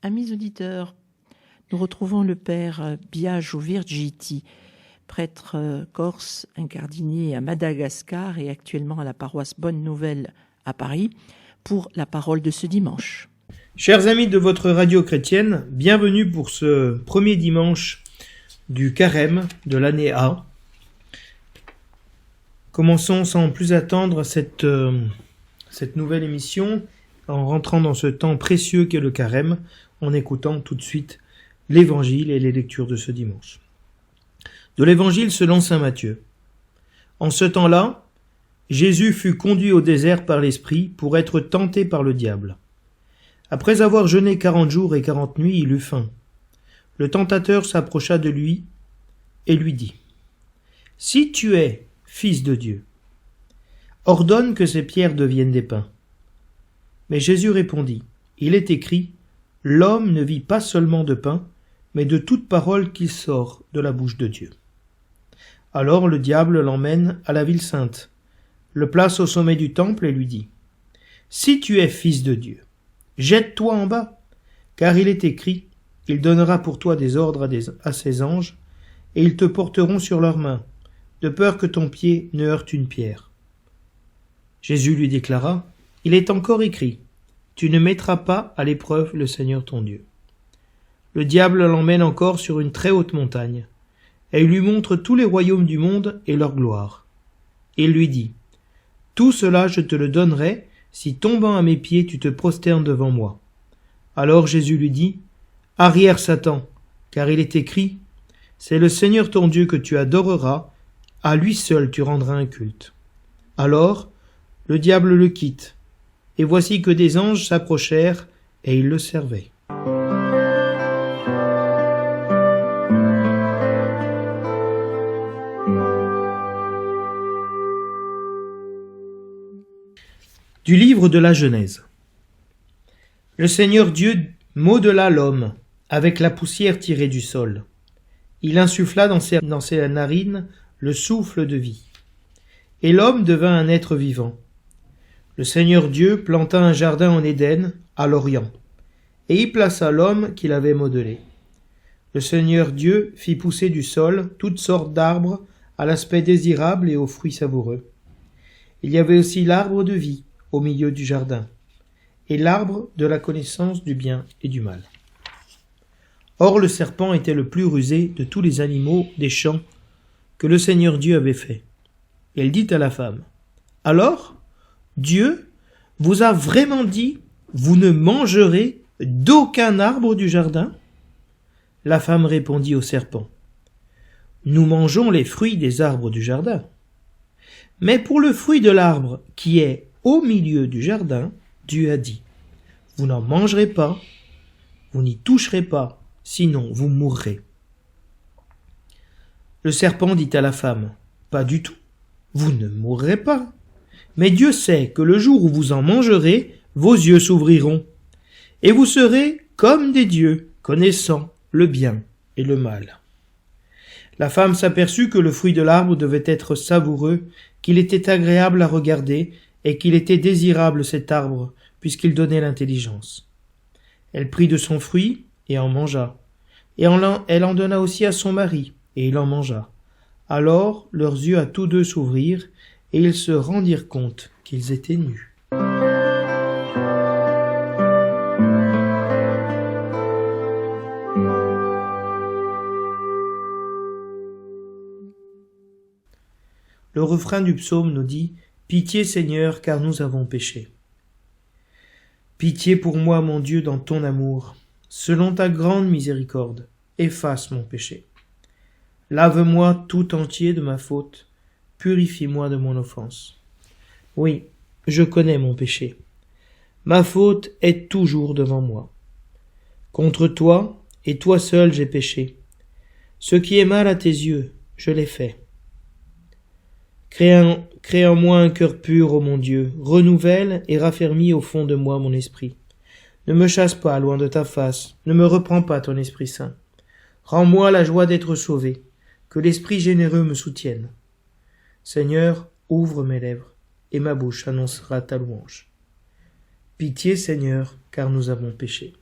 Amis auditeurs, nous retrouvons le père Biagio Virgiti, prêtre corse incardinier à Madagascar et actuellement à la paroisse Bonne Nouvelle à Paris, pour la parole de ce dimanche. Chers amis de votre radio chrétienne, bienvenue pour ce premier dimanche du carême de l'année A. Commençons sans plus attendre cette nouvelle émission en rentrant dans ce temps précieux qu'est le carême, en écoutant tout de suite l'évangile et les lectures de ce dimanche. De l'évangile selon saint Matthieu. En ce temps-là, Jésus fut conduit au désert par l'Esprit pour être tenté par le diable. Après avoir jeûné 40 jours et 40 nuits, il eut faim. Le tentateur s'approcha de lui et lui dit : « Si tu es Fils de Dieu, ordonne que ces pierres deviennent des pains. » Mais Jésus répondit : « Il est écrit : l'homme ne vit pas seulement de pain, mais de toute parole qui sort de la bouche de Dieu. » Alors le diable l'emmène à la ville sainte, le place au sommet du temple et lui dit : « Si tu es Fils de Dieu, jette-toi en bas, car il est écrit : il donnera pour toi des ordres à ses anges, et ils te porteront sur leurs mains, de peur que ton pied ne heurte une pierre. » Jésus lui déclara : « Il est encore écrit : tu ne mettras pas à l'épreuve le Seigneur ton Dieu. » Le diable l'emmène encore sur une très haute montagne, et il lui montre tous les royaumes du monde et leur gloire. Il lui dit : « Tout cela je te le donnerai, si tombant à mes pieds tu te prosternes devant moi. » Alors Jésus lui dit : « Arrière Satan, car il est écrit : c'est le Seigneur ton Dieu que tu adoreras, à lui seul tu rendras un culte. » Alors le diable le quitte, et voici que des anges s'approchèrent et ils le servaient. Du livre de la Genèse. Le Seigneur Dieu modela l'homme avec la poussière tirée du sol. Il insuffla dans ses narines le souffle de vie. Et l'homme devint un être vivant. Le Seigneur Dieu planta un jardin en Éden, à l'Orient, et y plaça l'homme qu'il avait modelé. Le Seigneur Dieu fit pousser du sol toutes sortes d'arbres à l'aspect désirable et aux fruits savoureux. Il y avait aussi l'arbre de vie au milieu du jardin, et l'arbre de la connaissance du bien et du mal. Or le serpent était le plus rusé de tous les animaux des champs que le Seigneur Dieu avait fait. Et il dit à la femme : « Alors, Dieu vous a vraiment dit : vous ne mangerez d'aucun arbre du jardin ? » La femme répondit au serpent : « Nous mangeons les fruits des arbres du jardin. Mais pour le fruit de l'arbre qui est au milieu du jardin, Dieu a dit : vous n'en mangerez pas, vous n'y toucherez pas, sinon vous mourrez. » Le serpent dit à la femme : « Pas du tout, vous ne mourrez pas. Mais Dieu sait que le jour où vous en mangerez, vos yeux s'ouvriront, et vous serez comme des dieux, connaissant le bien et le mal. » La femme s'aperçut que le fruit de l'arbre devait être savoureux, qu'il était agréable à regarder, et qu'il était désirable cet arbre, puisqu'il donnait l'intelligence. Elle prit de son fruit, et en mangea. Et elle en donna aussi à son mari, et il en mangea. Alors leurs yeux à tous deux s'ouvrirent, et ils se rendirent compte qu'ils étaient nus. Le refrain du psaume nous dit : « Pitié Seigneur, car nous avons péché. » Pitié pour moi, mon Dieu, dans ton amour. Selon ta grande miséricorde, efface mon péché. Lave-moi tout entier de ma faute, purifie-moi de mon offense. Oui, je connais mon péché. Ma faute est toujours devant moi. Contre toi, et toi seul, j'ai péché. Ce qui est mal à tes yeux, je l'ai fait. Crée en moi un cœur pur, ô mon Dieu, renouvelle et raffermis au fond de moi mon esprit. Ne me chasse pas loin de ta face, ne me reprends pas ton Esprit Saint. Rends-moi la joie d'être sauvé, que l'Esprit généreux me soutienne. Seigneur, ouvre mes lèvres, et ma bouche annoncera ta louange. Pitié, Seigneur, car nous avons péché.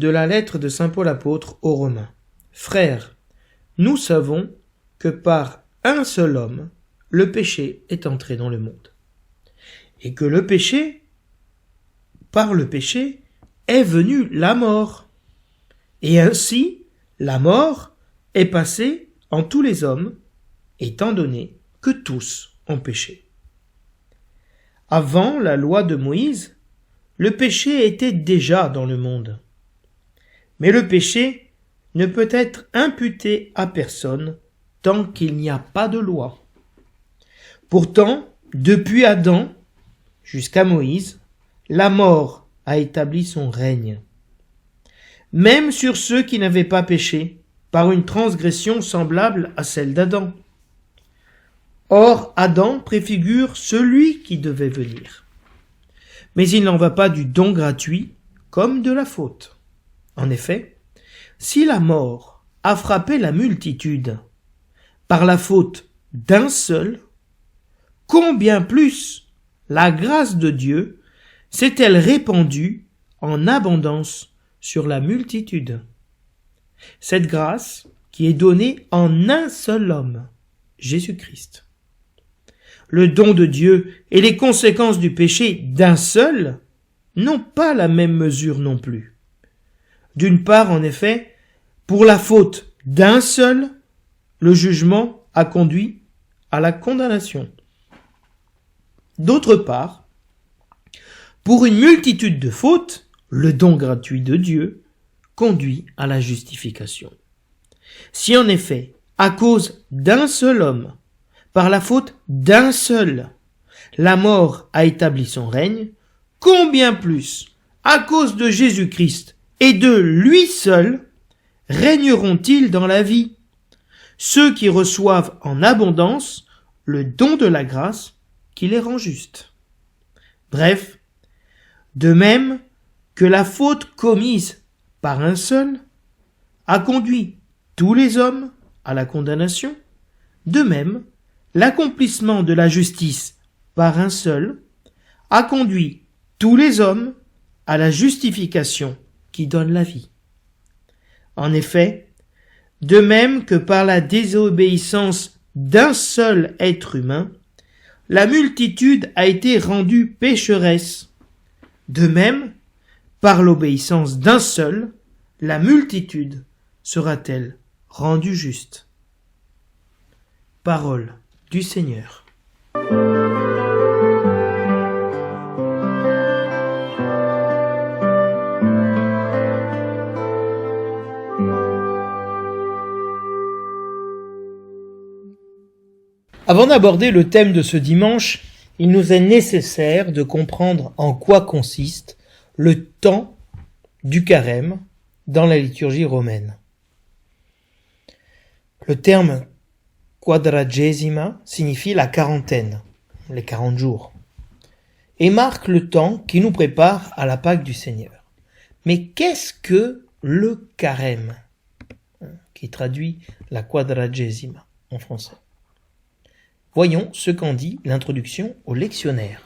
de la lettre de saint Paul apôtre aux Romains. Frères, nous savons que par un seul homme, le péché est entré dans le monde. Et que par le péché, est venue la mort. Et ainsi, la mort est passée en tous les hommes, étant donné que tous ont péché. Avant la loi de Moïse, le péché était déjà dans le monde. Mais le péché ne peut être imputé à personne tant qu'il n'y a pas de loi. Pourtant, depuis Adam jusqu'à Moïse, la mort a établi son règne. Même sur ceux qui n'avaient pas péché, par une transgression semblable à celle d'Adam. Or, Adam préfigure celui qui devait venir. Mais il n'en va pas du don gratuit comme de la faute. En effet, si la mort a frappé la multitude par la faute d'un seul, combien plus la grâce de Dieu s'est-elle répandue en abondance sur la multitude. Cette grâce qui est donnée en un seul homme, Jésus-Christ. Le don de Dieu et les conséquences du péché d'un seul n'ont pas la même mesure non plus. D'une part, en effet, pour la faute d'un seul, le jugement a conduit à la condamnation. D'autre part, pour une multitude de fautes, le don gratuit de Dieu conduit à la justification. Si en effet, à cause d'un seul homme, par la faute d'un seul, la mort a établi son règne, combien plus, à cause de Jésus-Christ et de lui seul, régneront-ils dans la vie, ceux qui reçoivent en abondance le don de la grâce qui les rend justes. Bref, de même que la faute commise par un seul a conduit tous les hommes à la condamnation, de même, l'accomplissement de la justice par un seul a conduit tous les hommes à la justification qui donne la vie. En effet, de même que par la désobéissance d'un seul être humain, la multitude a été rendue pécheresse. De même, par l'obéissance d'un seul, la multitude sera-t-elle rendue juste. Parole du Seigneur. Avant d'aborder le thème de ce dimanche, il nous est nécessaire de comprendre en quoi consiste le temps du carême dans la liturgie romaine. Le terme quadragesima signifie la quarantaine, les 40 jours, et marque le temps qui nous prépare à la Pâque du Seigneur. Mais qu'est-ce que le carême, qui traduit la quadragesima en français? Voyons ce qu'en dit l'introduction au lectionnaire.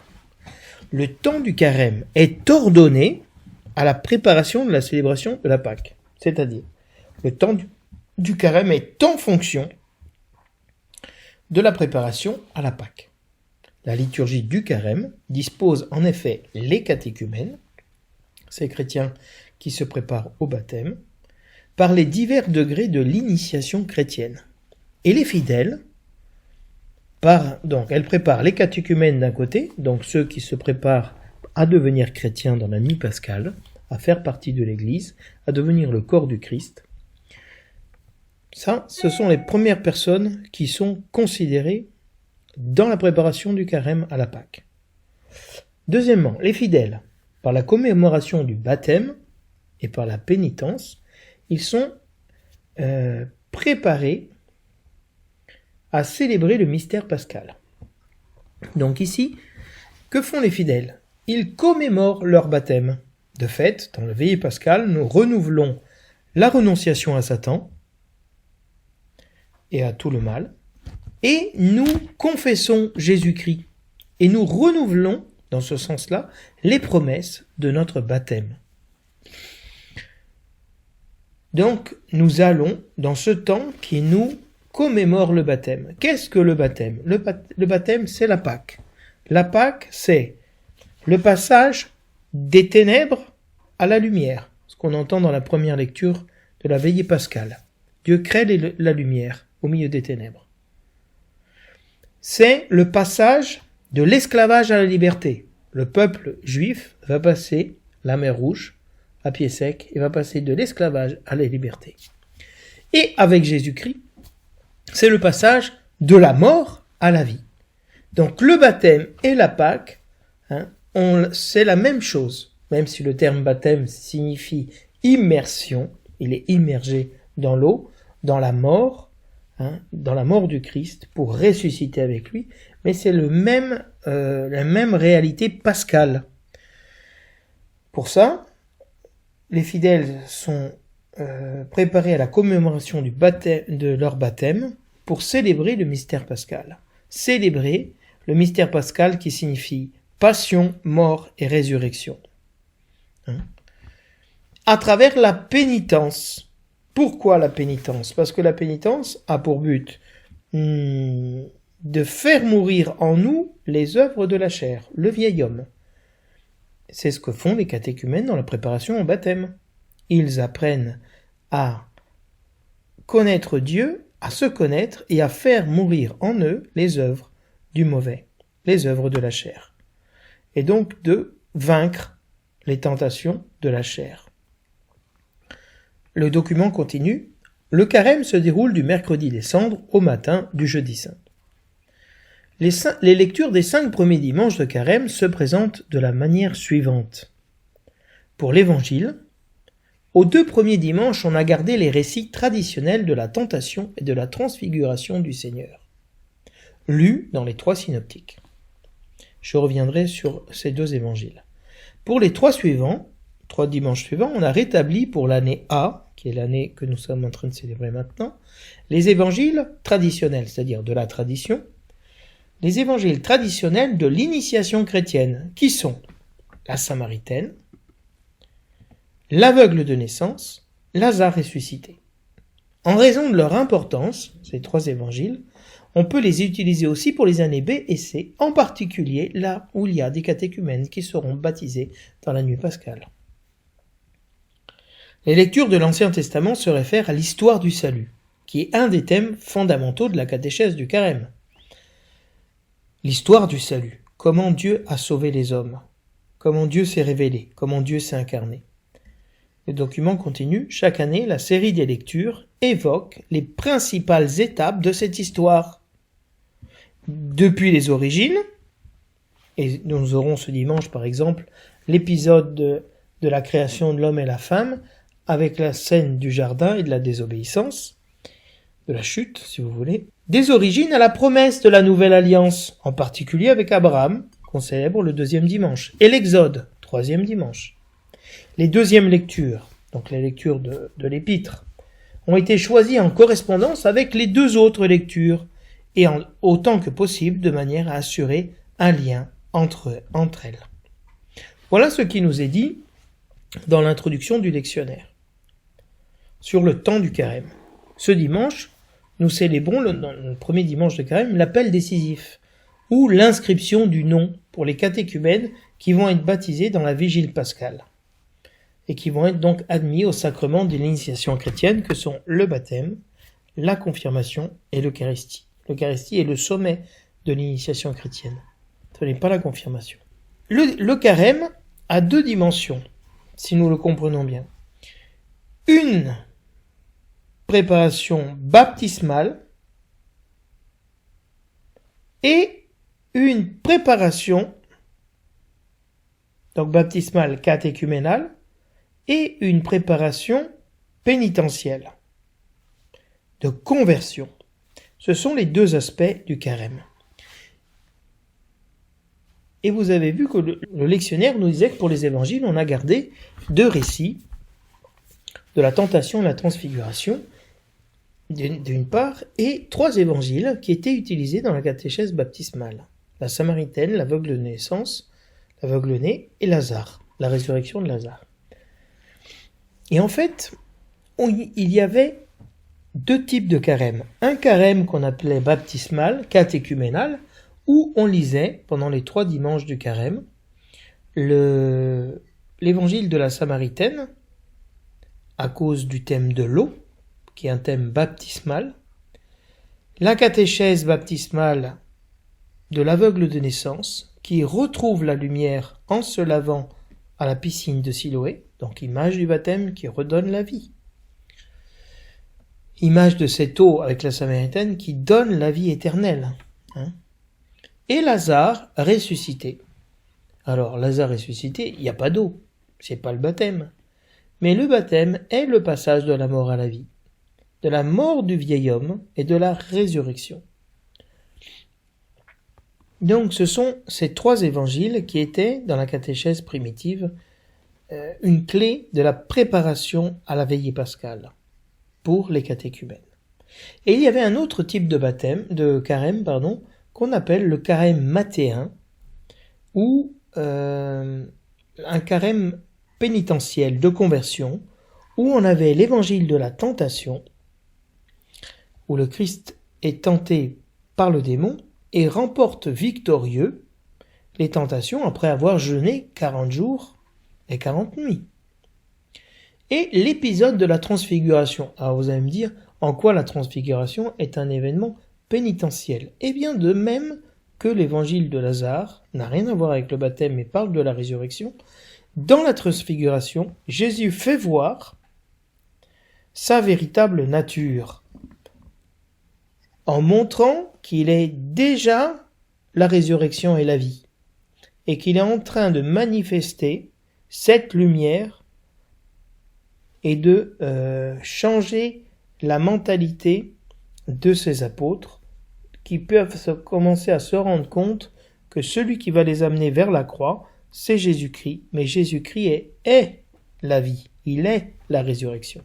Le temps du carême est ordonné à la préparation de la célébration de la Pâque. C'est-à-dire, le temps du carême est en fonction de la préparation à la Pâque. La liturgie du carême dispose en effet les catéchumènes, ces chrétiens qui se préparent au baptême, par les divers degrés de l'initiation chrétienne. Et les fidèles, donc elle prépare les catéchumènes d'un côté, donc ceux qui se préparent à devenir chrétiens dans la nuit pascale, à faire partie de l'Église, à devenir le corps du Christ. Ça, ce sont les premières personnes qui sont considérées dans la préparation du carême à la Pâque. Deuxièmement, les fidèles, par la commémoration du baptême et par la pénitence, ils sont préparés à célébrer le mystère pascal. Donc ici, que font les fidèles? Ils commémorent leur baptême. De fait, dans la veillée pascale, nous renouvelons la renonciation à Satan et à tout le mal, et nous confessons Jésus-Christ, et nous renouvelons, dans ce sens-là, les promesses de notre baptême. Donc, nous allons dans ce temps qui nous commémore le baptême. Qu'est-ce que le baptême ? Le baptême, c'est la Pâque. La Pâque, c'est le passage des ténèbres à la lumière. Ce qu'on entend dans la première lecture de la veillée pascale. Dieu crée la lumière au milieu des ténèbres. C'est le passage de l'esclavage à la liberté. Le peuple juif va passer la mer Rouge à pied sec et va passer de l'esclavage à la liberté. Et avec Jésus-Christ, c'est le passage de la mort à la vie. Donc le baptême et la Pâque, c'est la même chose. Même si le terme baptême signifie immersion, il est immergé dans l'eau, dans la mort du Christ pour ressusciter avec lui, mais c'est la même réalité pascale. Pour ça, les fidèles sont préparés à la commémoration de leur baptême pour célébrer le mystère pascal. Célébrer le mystère pascal qui signifie passion, mort et résurrection. À travers la pénitence. Pourquoi la pénitence ? Parce que la pénitence a pour but de faire mourir en nous les œuvres de la chair, le vieil homme. C'est ce que font les catéchumènes dans la préparation au baptême. Ils apprennent à connaître Dieu, à se connaître et à faire mourir en eux les œuvres du mauvais, les œuvres de la chair. Et donc de vaincre les tentations de la chair. Le document continue. Le carême se déroule du mercredi des cendres au matin du jeudi saint. Les lectures des 5 premiers dimanches de carême se présentent de la manière suivante. Pour l'évangile, aux 2 premiers dimanches, on a gardé les récits traditionnels de la tentation et de la transfiguration du Seigneur, lus dans les 3 synoptiques. Je reviendrai sur ces 2 évangiles. Pour les 3 dimanches suivants, on a rétabli pour l'année A, qui est l'année que nous sommes en train de célébrer maintenant, les évangiles traditionnels, c'est-à-dire de la tradition, les évangiles traditionnels de l'initiation chrétienne, qui sont la Samaritaine, l'aveugle de naissance, Lazare ressuscité. En raison de leur importance, ces 3 évangiles, on peut les utiliser aussi pour les années B et C, en particulier là où il y a des catéchumènes qui seront baptisés dans la nuit pascale. Les lectures de l'Ancien Testament se réfèrent à l'histoire du salut, qui est un des thèmes fondamentaux de la catéchèse du carême. L'histoire du salut, comment Dieu a sauvé les hommes, comment Dieu s'est révélé, comment Dieu s'est incarné. Le document continue, chaque année, la série des lectures évoque les principales étapes de cette histoire. Depuis les origines, et nous aurons ce dimanche par exemple l'épisode de la création de l'homme et la femme, avec la scène du jardin et de la désobéissance, de la chute si vous voulez, des origines à la promesse de la nouvelle alliance, en particulier avec Abraham, qu'on célèbre le 2e dimanche, et l'Exode, 3e dimanche. Les 2e lectures, donc les lectures de l'épître, ont été choisies en correspondance avec les 2 autres lectures, et autant que possible de manière à assurer un lien entre elles. Voilà ce qui nous est dit dans l'introduction du lectionnaire. Sur le temps du carême. Ce dimanche, nous célébrons, dans le premier dimanche de carême, l'appel décisif, ou l'inscription du nom pour les catéchumènes qui vont être baptisés dans la vigile pascale, et qui vont être donc admis au sacrement de l'initiation chrétienne que sont le baptême, la confirmation et l'Eucharistie. L'Eucharistie est le sommet de l'initiation chrétienne. Ce n'est pas la confirmation. Le carême a 2 dimensions, si nous le comprenons bien. Une préparation baptismale et une préparation donc baptismale catéchuménale et une préparation pénitentielle de conversion. Ce sont les 2 aspects du carême. Et vous avez vu que le lectionnaire nous disait que pour les évangiles, on a gardé 2 récits de la tentation et la transfiguration, d'une part, et 3 évangiles qui étaient utilisés dans la catéchèse baptismale. La Samaritaine, l'aveugle de naissance, l'aveugle-né et Lazare, la résurrection de Lazare. Et en fait, il y avait deux types de carême. Un carême qu'on appelait baptismal, catéchuménal, où on lisait, pendant les 3 dimanches du carême, l'évangile de la Samaritaine, à cause du thème de l'eau, qui est un thème baptismal, la catéchèse baptismale de l'aveugle de naissance, qui retrouve la lumière en se lavant à la piscine de Siloé, donc image du baptême qui redonne la vie. Image de cette eau avec la Samaritaine qui donne la vie éternelle. Et Lazare ressuscité. Alors, Lazare ressuscité, il n'y a pas d'eau, c'est pas le baptême. Mais le baptême est le passage de la mort à la vie, de la mort du vieil homme et de la résurrection. Donc, ce sont ces 3 évangiles qui étaient, dans la catéchèse primitive, une clé de la préparation à la veillée pascale pour les catéchumènes. Et il y avait un autre type de carême, qu'on appelle le carême mathéen, ou un carême pénitentiel de conversion, où on avait l'évangile de la tentation, où le Christ est tenté par le démon et remporte victorieux les tentations après avoir jeûné 40 jours et 40 nuits. Et l'épisode de la transfiguration. Alors vous allez me dire, en quoi la transfiguration est un événement pénitentiel? Eh bien, de même que l'évangile de Lazare n'a rien à voir avec le baptême mais parle de la résurrection, dans la transfiguration, Jésus fait voir sa véritable nature, en montrant qu'il est déjà la résurrection et la vie, et qu'il est en train de manifester cette lumière et de changer la mentalité de ses apôtres, qui peuvent commencer à se rendre compte que celui qui va les amener vers la croix, c'est Jésus-Christ, mais Jésus-Christ est la vie, il est la résurrection.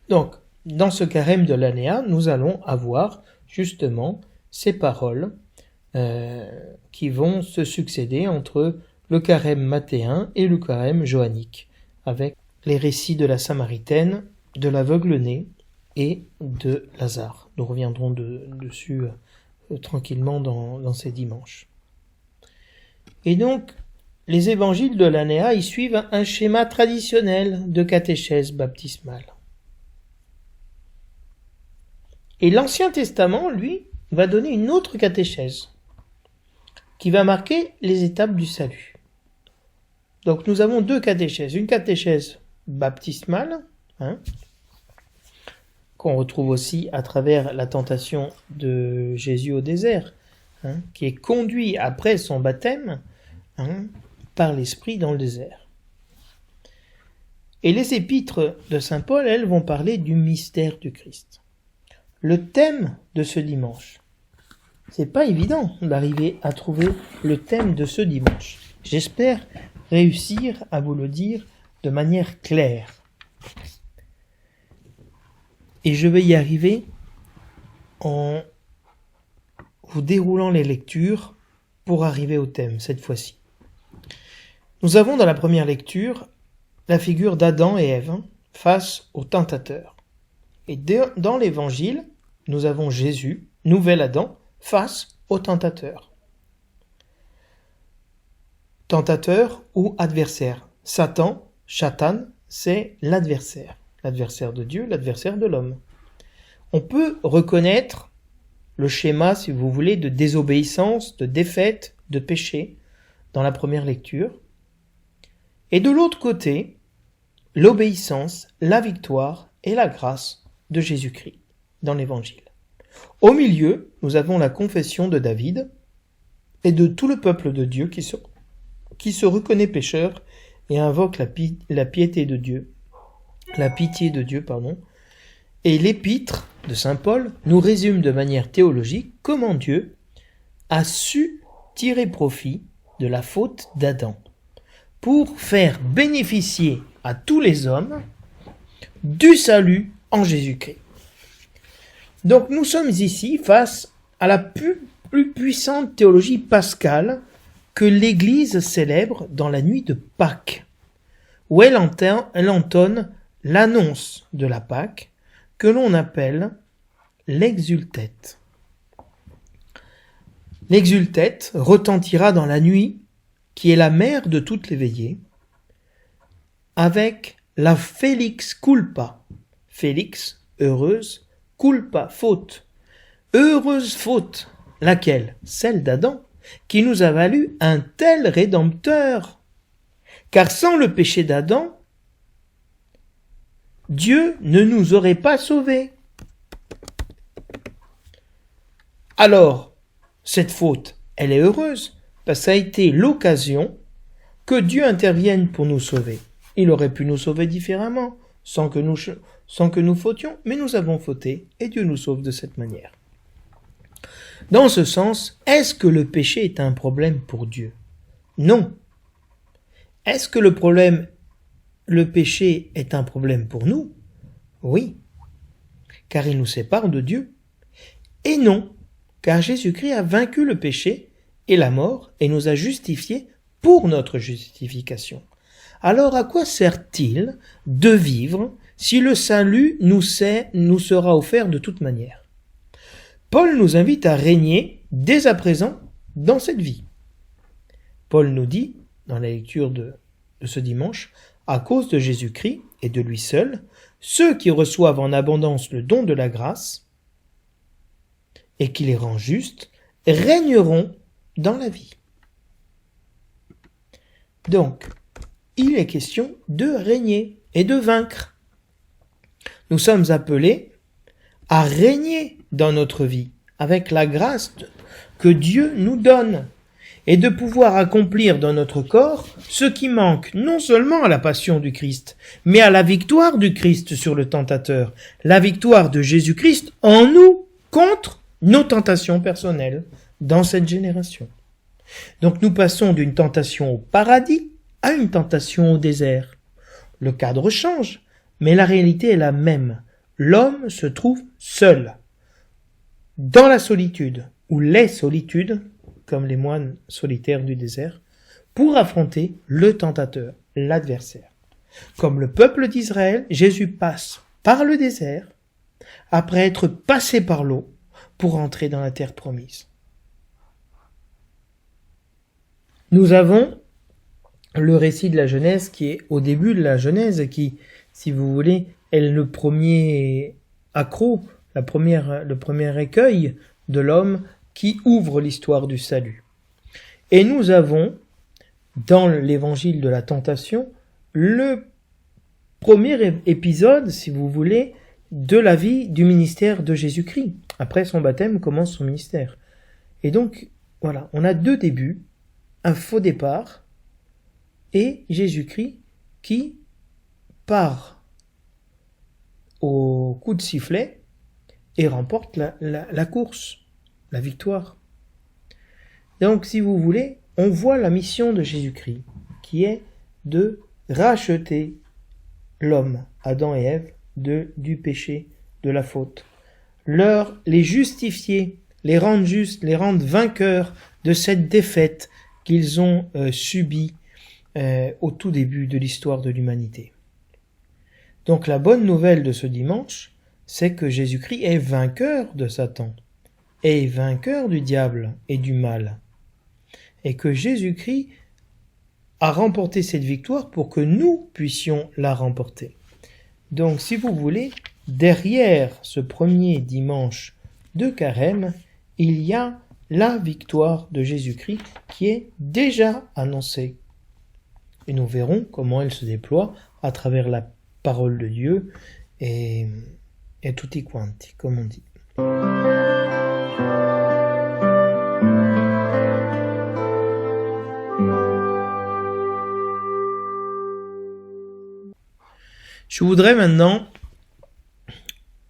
Donc, dans ce carême de l'Anéa, nous allons avoir justement ces paroles qui vont se succéder entre le carême mathéen et le carême joannique, avec les récits de la Samaritaine, de l'aveugle-né et de Lazare. Nous reviendrons dessus tranquillement dans ces dimanches. Et donc, les évangiles de l'Anéa, ils suivent un schéma traditionnel de catéchèse baptismale. Et l'Ancien Testament, lui, va donner une autre catéchèse qui va marquer les étapes du salut. Donc nous avons 2 catéchèses. Une catéchèse baptismale, qu'on retrouve aussi à travers la tentation de Jésus au désert, qui est conduit après son baptême par l'Esprit dans le désert. Et les épîtres de saint Paul, elles, vont parler du mystère du Christ. Le thème de ce dimanche. C'est pas évident d'arriver à trouver le thème de ce dimanche. J'espère réussir à vous le dire de manière claire. Et je vais y arriver en vous déroulant les lectures pour arriver au thème cette fois-ci. Nous avons dans la première lecture la figure d'Adam et Ève face au tentateur. Et dans l'évangile, nous avons Jésus, nouvel Adam, face au tentateur. Tentateur ou adversaire. Satan, Shatan, c'est l'adversaire. L'adversaire de Dieu, l'adversaire de l'homme. On peut reconnaître le schéma, si vous voulez, de désobéissance, de défaite, de péché dans la première lecture. Et de l'autre côté, l'obéissance, la victoire et la grâce de Jésus-Christ dans l'Évangile. Au milieu, nous avons la confession de David et de tout le peuple de Dieu qui se reconnaît pécheur et invoque la piété de Dieu, la pitié de Dieu, Et l'épître de saint Paul nous résume de manière théologique comment Dieu a su tirer profit de la faute d'Adam pour faire bénéficier à tous les hommes du salut en Jésus-Christ. Donc nous sommes ici face à la plus puissante théologie pascale que l'Église célèbre dans la nuit de Pâques, où elle entonne l'annonce de la Pâque que l'on appelle l'exultète. L'exultète retentira dans la nuit, qui est la mère de toutes les veillées, avec la Felix culpa. Félix, heureuse, culpa, faute. Heureuse faute, laquelle? Celle d'Adam, qui nous a valu un tel Rédempteur. Car sans le péché d'Adam, Dieu ne nous aurait pas sauvés. Alors, cette faute, elle est heureuse, parce que ça a été l'occasion que Dieu intervienne pour nous sauver. Il aurait pu nous sauver différemment, sans que nous fautions, mais nous avons fauté, et Dieu nous sauve de cette manière. Dans ce sens, est-ce que le péché est un problème pour Dieu? Non. Est-ce que le péché est un problème pour nous? Oui, car il nous sépare de Dieu. Et non, car Jésus-Christ a vaincu le péché et la mort et nous a justifiés pour notre justification. Alors à quoi sert-il de vivre si le salut nous sera offert de toute manière? Paul nous invite à régner dès à présent dans cette vie. Paul nous dit, dans la lecture de ce dimanche, à cause de Jésus-Christ et de lui seul, ceux qui reçoivent en abondance le don de la grâce et qui les rend justes régneront dans la vie. Donc, il est question de régner et de vaincre. Nous sommes appelés à régner dans notre vie avec la grâce que Dieu nous donne et de pouvoir accomplir dans notre corps ce qui manque non seulement à la passion du Christ, mais à la victoire du Christ sur le tentateur, la victoire de Jésus-Christ en nous contre nos tentations personnelles dans cette génération. Donc nous passons d'une tentation au paradis à une tentation au désert. Le cadre change, mais la réalité est la même. L'homme se trouve seul, dans la solitude, ou les solitudes, comme les moines solitaires du désert, pour affronter le tentateur, l'adversaire. Comme le peuple d'Israël, Jésus passe par le désert, après être passé par l'eau, pour entrer dans la terre promise. Nous avons le récit de la Genèse qui est au début de la Genèse et qui, si vous voulez, est le premier accroc, le premier écueil de l'homme qui ouvre l'histoire du salut. Et nous avons, dans l'évangile de la tentation, le premier épisode, si vous voulez, de la vie du ministère de Jésus-Christ. Après son baptême commence son ministère. Et donc, voilà, on a deux débuts, un faux départ et Jésus-Christ qui part au coup de sifflet et remporte la course, la victoire. Donc, si vous voulez, on voit la mission de Jésus-Christ, qui est de racheter l'homme, Adam et Ève, du péché, de la faute. Les justifier, les rendre justes, les rendre vainqueurs de cette défaite qu'ils ont subie au tout début de l'histoire de l'humanité. Donc la bonne nouvelle de ce dimanche, c'est que Jésus-Christ est vainqueur de Satan, est vainqueur du diable et du mal, et que Jésus-Christ a remporté cette victoire pour que nous puissions la remporter. Donc, si vous voulez, derrière ce premier dimanche de Carême, il y a la victoire de Jésus-Christ qui est déjà annoncée. Et nous verrons comment elle se déploie à travers la parole de Dieu et tutti quanti, comme on dit. Je voudrais maintenant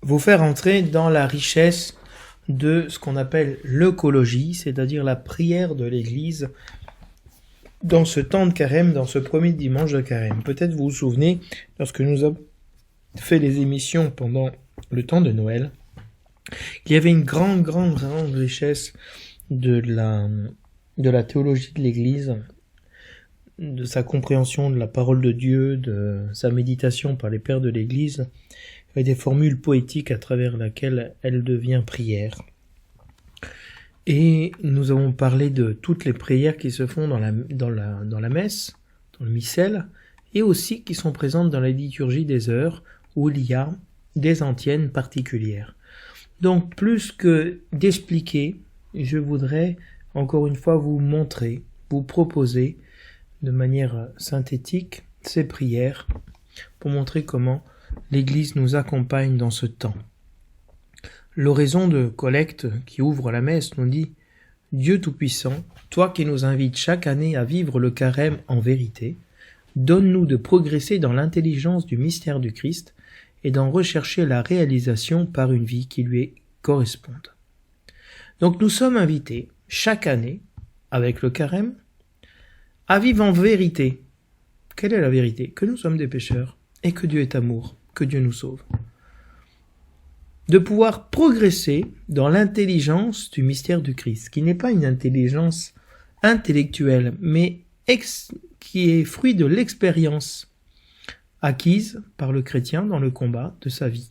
vous faire entrer dans la richesse de ce qu'on appelle l'euchologie, c'est-à-dire la prière de l'Église dans ce temps de Carême, dans ce premier dimanche de Carême. Peut-être vous vous souvenez, lorsque nous avons fait les émissions pendant le temps de Noël, qu'il y avait une grande richesse de la théologie de l'Église de sa compréhension de la parole de Dieu, de sa méditation par les pères de l'Église, avec des formules poétiques à travers lesquelles elle devient prière. Et nous avons parlé de toutes les prières qui se font dans la messe, dans le missel, et aussi qui sont présentes dans la liturgie des heures, où il y a des antiennes particulières. Donc, plus que d'expliquer, je voudrais encore une fois vous montrer, vous proposer de manière synthétique ces prières pour montrer comment l'Église nous accompagne dans ce temps. L'oraison de collecte qui ouvre la messe nous dit « Dieu Tout-Puissant, toi qui nous invites chaque année à vivre le carême en vérité, donne-nous de progresser dans l'intelligence du mystère du Christ et d'en rechercher la réalisation par une vie qui lui corresponde. » Donc nous sommes invités chaque année, avec le carême, à vivre en vérité. Quelle est la vérité? Que nous sommes des pécheurs et que Dieu est amour, que Dieu nous sauve. De pouvoir progresser dans l'intelligence du mystère du Christ, qui n'est pas une intelligence intellectuelle, mais qui est fruit de l'expérience acquise par le chrétien dans le combat de sa vie.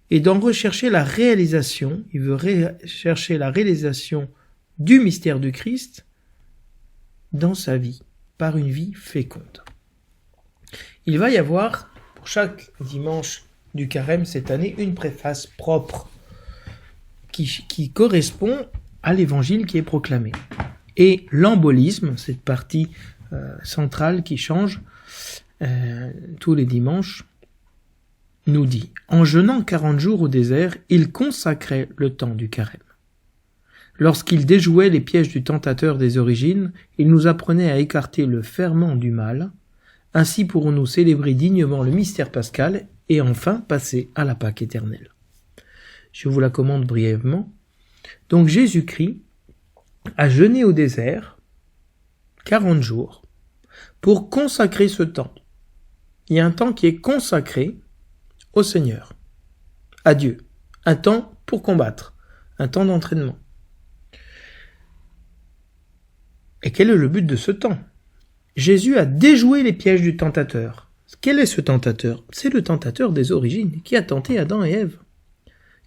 Et d'en rechercher la réalisation, il veut rechercher la réalisation du mystère du Christ dans sa vie, par une vie féconde. Il va y avoir, pour chaque dimanche du carême cette année, une préface propre qui correspond à l'évangile qui est proclamé. Et l'embolisme, cette partie centrale qui change tous les dimanches, nous dit « En jeûnant 40 jours au désert, il consacrait le temps du carême. Lorsqu'il déjouait les pièges du tentateur des origines, il nous apprenait à écarter le ferment du mal. Ainsi pourrons-nous célébrer dignement le mystère pascal et enfin passer à la Pâque éternelle. » Je vous la commande brièvement. Donc Jésus-Christ a jeûné au désert 40 jours pour consacrer ce temps. Il y a un temps qui est consacré au Seigneur, à Dieu, un temps pour combattre, un temps d'entraînement. Et quel est le but de ce temps? Jésus a déjoué les pièges du tentateur. Quel est ce tentateur? C'est le tentateur des origines qui a tenté Adam et Ève,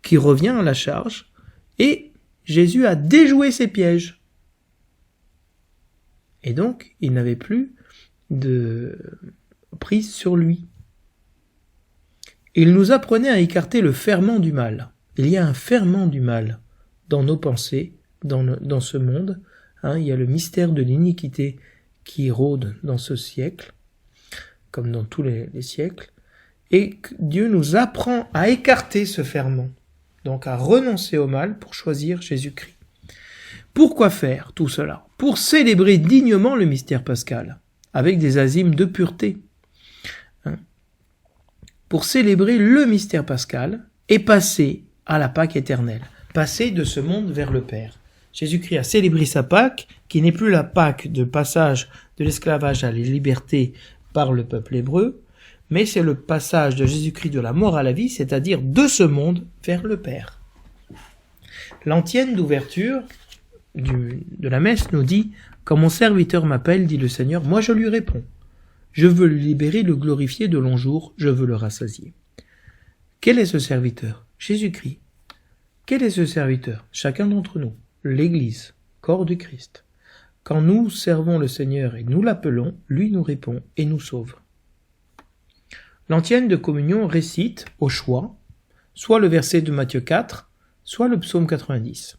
qui revient à la charge, et Jésus a déjoué ses pièges. Et donc, il n'avait plus de prise sur lui. Il nous apprenait à écarter le ferment du mal. Il y a un ferment du mal dans nos pensées, dans ce monde. Il y a le mystère de l'iniquité qui rôde dans ce siècle, comme dans tous les siècles. Et Dieu nous apprend à écarter ce ferment, donc à renoncer au mal pour choisir Jésus-Christ. Pourquoi faire tout cela? Pour célébrer dignement le mystère pascal, avec des azymes de pureté. Pour célébrer le mystère pascal et passer à la Pâque éternelle, passer de ce monde vers le Père. Jésus-Christ a célébré sa Pâque, qui n'est plus la Pâque de passage de l'esclavage à la liberté par le peuple hébreu, mais c'est le passage de Jésus-Christ de la mort à la vie, c'est-à-dire de ce monde vers le Père. L'antienne d'ouverture de la messe nous dit « Quand mon serviteur m'appelle, dit le Seigneur, moi je lui réponds. Je veux le libérer, le glorifier de longs jours, je veux le rassasier. » Quel est ce serviteur? Jésus-Christ. Quel est ce serviteur? Chacun d'entre nous. L'Église, corps du Christ. Quand nous servons le Seigneur et nous l'appelons, lui nous répond et nous sauve. L'antienne de communion récite, au choix, soit le verset de Matthieu 4, soit le psaume 90.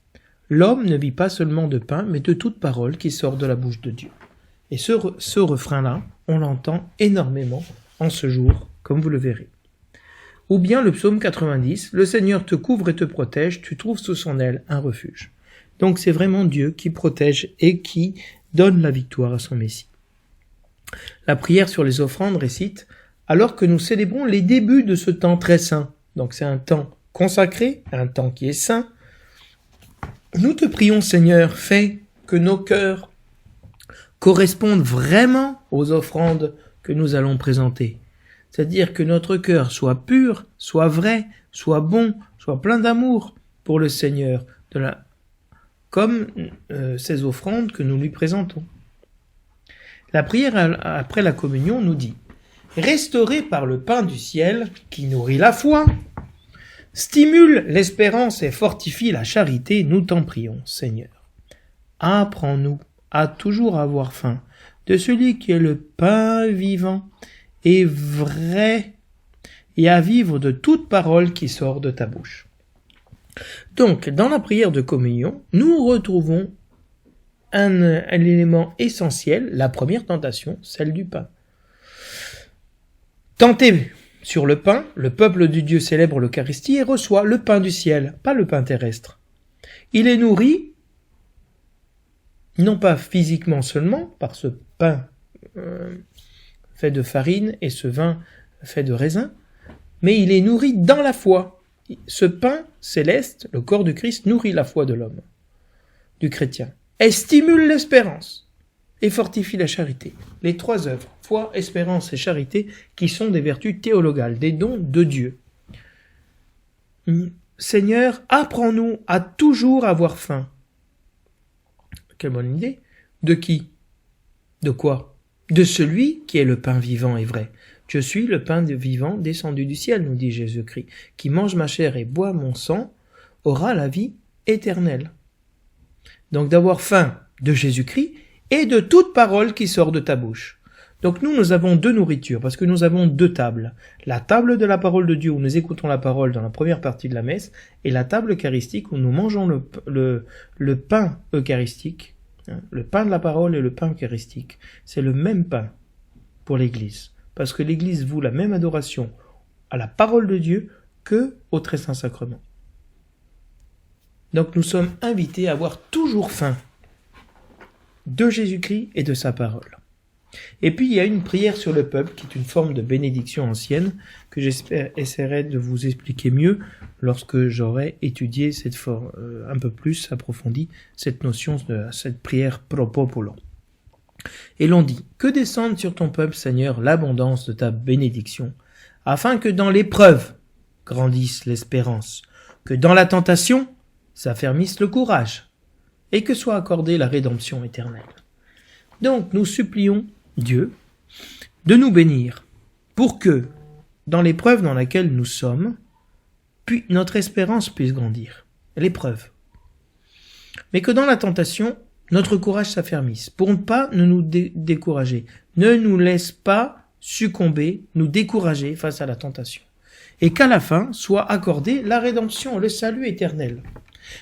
L'homme ne vit pas seulement de pain, mais de toute parole qui sort de la bouche de Dieu. Et ce refrain-là, on l'entend énormément en ce jour, comme vous le verrez. Ou bien le psaume 90, le Seigneur te couvre et te protège, tu trouves sous son aile un refuge. Donc c'est vraiment Dieu qui protège et qui donne la victoire à son Messie. La prière sur les offrandes récite « Alors que nous célébrons les débuts de ce temps très saint », donc c'est un temps consacré, un temps qui est saint, nous te prions Seigneur, fais que nos cœurs correspondent vraiment aux offrandes que nous allons présenter. C'est-à-dire que notre cœur soit pur, soit vrai, soit bon, soit plein d'amour pour le Seigneur, comme ces offrandes que nous lui présentons. La prière après la communion nous dit « Restauré par le pain du ciel qui nourrit la foi, stimule l'espérance et fortifie la charité, nous t'en prions, Seigneur. Apprends-nous à toujours avoir faim de celui qui est le pain vivant et vrai, et à vivre de toute parole qui sort de ta bouche. » Donc, dans la prière de communion, nous retrouvons un élément essentiel, la première tentation, celle du pain. Tenté sur le pain, le peuple de Dieu célèbre l'Eucharistie et reçoit le pain du ciel, pas le pain terrestre. Il est nourri, non pas physiquement seulement, par ce pain fait de farine et ce vin fait de raisin, mais il est nourri dans la foi. Ce pain céleste, le corps de Christ, nourrit la foi de l'homme, du chrétien, et stimule l'espérance et fortifie la charité. Les trois œuvres, foi, espérance et charité, qui sont des vertus théologales, des dons de Dieu. Seigneur, apprends-nous à toujours avoir faim. Quelle bonne idée. De qui? De quoi? De celui qui est le pain vivant et vrai. Je suis le pain vivant descendu du ciel, nous dit Jésus-Christ. Qui mange ma chair et boit mon sang aura la vie éternelle. Donc d'avoir faim de Jésus-Christ et de toute parole qui sort de ta bouche. Donc nous avons deux nourritures, parce que nous avons deux tables. La table de la parole de Dieu, où nous écoutons la parole dans la première partie de la messe, et la table eucharistique, où nous mangeons le pain eucharistique. Le pain de la parole et le pain eucharistique. C'est le même pain pour l'Église. Parce que l'Église voue la même adoration à la parole de Dieu que au très saint sacrement. Donc nous sommes invités à avoir toujours faim de Jésus-Christ et de sa parole. Et puis il y a une prière sur le peuple qui est une forme de bénédiction ancienne que j'essaierai de vous expliquer mieux lorsque j'aurai étudié cette forme un peu plus approfondie cette notion de cette prière pro popolo. Et l'on dit « Que descende sur ton peuple, Seigneur, l'abondance de ta bénédiction, afin que dans l'épreuve grandisse l'espérance, que dans la tentation s'affermisse le courage, et que soit accordée la rédemption éternelle. » Donc nous supplions Dieu de nous bénir, pour que, dans l'épreuve dans laquelle nous sommes, puis notre espérance puisse grandir, l'épreuve. Mais que dans la tentation, notre courage s'affermisse, pour ne pas nous décourager. Ne nous laisse pas succomber, nous décourager face à la tentation. Et qu'à la fin soit accordée la rédemption, le salut éternel.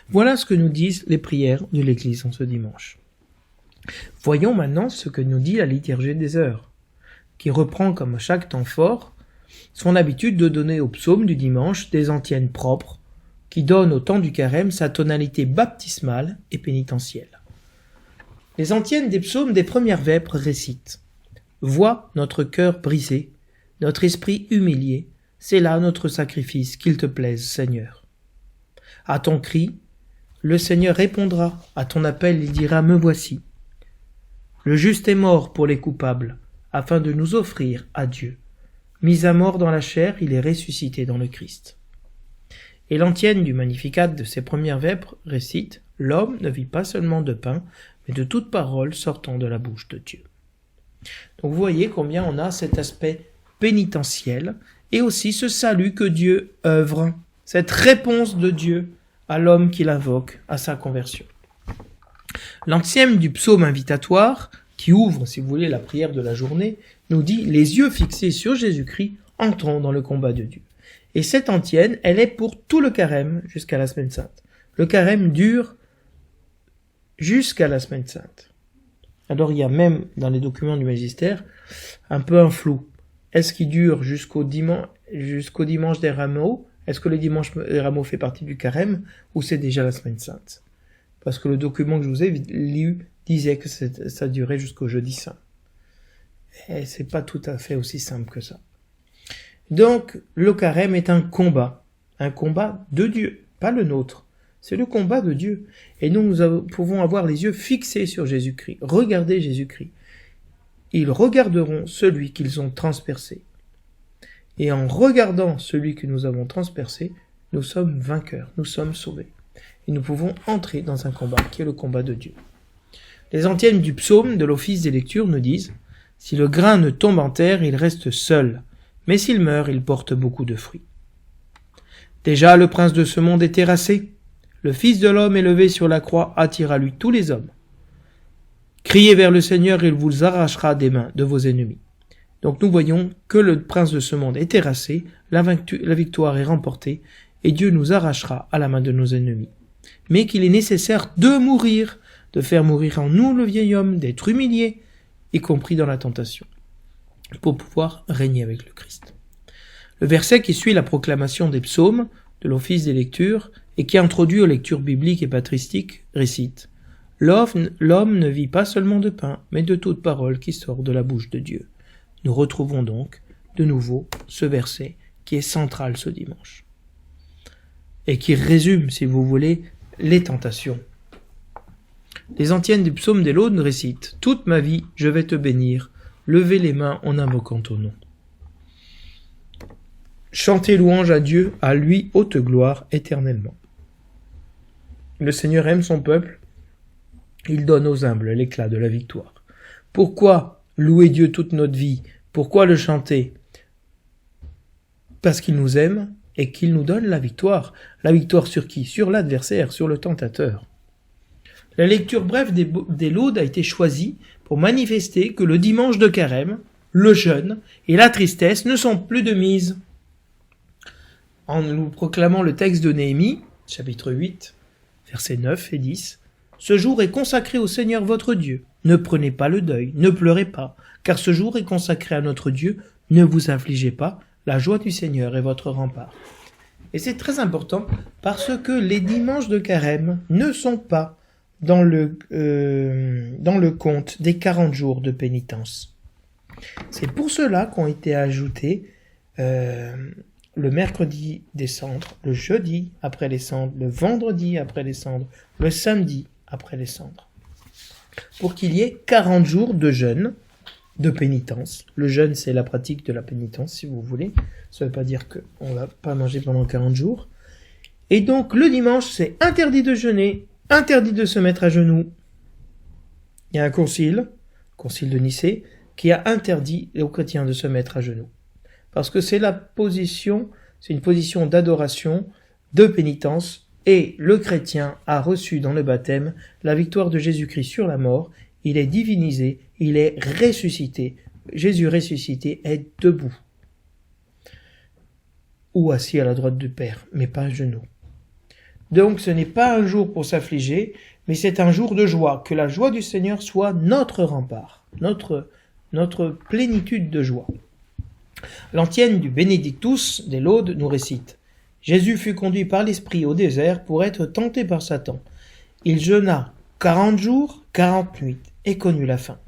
Voilà ce que nous disent les prières de l'Église en ce dimanche. Voyons maintenant ce que nous dit la liturgie des heures, qui reprend comme chaque temps fort son habitude de donner au psaume du dimanche des antiennes propres, qui donnent au temps du carême sa tonalité baptismale et pénitentielle. Les antiennes des psaumes des premières vêpres récitent « Vois notre cœur brisé, notre esprit humilié, c'est là notre sacrifice, qu'il te plaise, Seigneur. À ton cri, le Seigneur répondra, à ton appel il dira « Me voici ». Le juste est mort pour les coupables, afin de nous offrir à Dieu. Mis à mort dans la chair, il est ressuscité dans le Christ. Et l'antienne du Magnificat de ces premières vêpres récite « L'homme ne vit pas seulement de pain, mais de toute parole sortant de la bouche de Dieu. » Donc vous voyez combien on a cet aspect pénitentiel et aussi ce salut que Dieu œuvre, cette réponse de Dieu à l'homme qui l'invoque à sa conversion. L'antienne du psaume invitatoire, qui ouvre, si vous voulez, la prière de la journée, nous dit « Les yeux fixés sur Jésus-Christ, entrons dans le combat de Dieu. » Et cette antienne, elle est pour tout le carême jusqu'à la semaine sainte. Le carême dure jusqu'à la semaine sainte. Alors il y a même dans les documents du magistère un peu un flou. Est-ce qu'il dure jusqu'au dimanche des rameaux? Est-ce que le dimanche des rameaux fait partie du carême ou c'est déjà la semaine sainte? Parce que le document que je vous ai lu disait que ça durait jusqu'au jeudi saint. Et c'est pas tout à fait aussi simple que ça. Donc le carême est un combat de Dieu, pas le nôtre. C'est le combat de Dieu. Et nous pouvons avoir les yeux fixés sur Jésus-Christ. Regardez Jésus-Christ. Ils regarderont celui qu'ils ont transpercé. Et en regardant celui que nous avons transpercé, nous sommes vainqueurs, nous sommes sauvés. Et nous pouvons entrer dans un combat qui est le combat de Dieu. Les antiennes du psaume de l'office des lectures nous disent « Si le grain ne tombe en terre, il reste seul, mais s'il meurt, il porte beaucoup de fruits. » Déjà le prince de ce monde est terrassé. Le Fils de l'homme élevé sur la croix attire à lui tous les hommes. Criez vers le Seigneur, il vous arrachera des mains de vos ennemis. Donc nous voyons que le prince de ce monde est terrassé, la victoire est remportée, et Dieu nous arrachera à la main de nos ennemis. Mais qu'il est nécessaire de mourir, de faire mourir en nous le vieil homme, d'être humilié, y compris dans la tentation, pour pouvoir régner avec le Christ. Le verset qui suit la proclamation des psaumes, de l'office des lectures, et qui introduit aux lectures bibliques et patristiques, récite « L'homme ne vit pas seulement de pain, mais de toute parole qui sort de la bouche de Dieu. » Nous retrouvons donc, de nouveau, ce verset qui est central ce dimanche, et qui résume, si vous voulez, les tentations. Les antiennes du psaume des Laudes récitent « Toute ma vie, je vais te bénir, levez les mains en invoquant ton nom. » Chantez louange à Dieu, à lui haute gloire éternellement. Le Seigneur aime son peuple, il donne aux humbles l'éclat de la victoire. Pourquoi louer Dieu toute notre vie? Pourquoi le chanter? Parce qu'il nous aime et qu'il nous donne la victoire. La victoire sur qui? Sur l'adversaire, sur le tentateur. La lecture brève des Laudes a été choisie pour manifester que le dimanche de Carême, le jeûne et la tristesse ne sont plus de mise. En nous proclamant le texte de Néhémie, chapitre 8, versets 9 et 10, « Ce jour est consacré au Seigneur votre Dieu. Ne prenez pas le deuil, ne pleurez pas, car ce jour est consacré à notre Dieu. Ne vous affligez pas, la joie du Seigneur est votre rempart. » Et c'est très important parce que les dimanches de Carême ne sont pas dans le compte des 40 jours de pénitence. C'est pour cela qu'ont été ajoutés le mercredi des cendres, le jeudi après les cendres, le vendredi après les cendres, le samedi après les cendres. Pour qu'il y ait 40 jours de jeûne, de pénitence. Le jeûne, c'est la pratique de la pénitence, si vous voulez. Ça ne veut pas dire qu'on ne va pas manger pendant 40 jours. Et donc, le dimanche, c'est interdit de jeûner, interdit de se mettre à genoux. Il y a un concile de Nicée, qui a interdit aux chrétiens de se mettre à genoux. Parce que c'est une position d'adoration, de pénitence, et le chrétien a reçu dans le baptême la victoire de Jésus-Christ sur la mort. Il est divinisé, il est ressuscité. Jésus ressuscité est debout, ou assis à la droite du Père, mais pas à genoux. Donc ce n'est pas un jour pour s'affliger, mais c'est un jour de joie, que la joie du Seigneur soit notre rempart, notre plénitude de joie. L'antienne du Benedictus des Laudes nous récite « Jésus fut conduit par l'Esprit au désert pour être tenté par Satan. Il jeûna 40 jours, 40 nuits, et connut la faim. »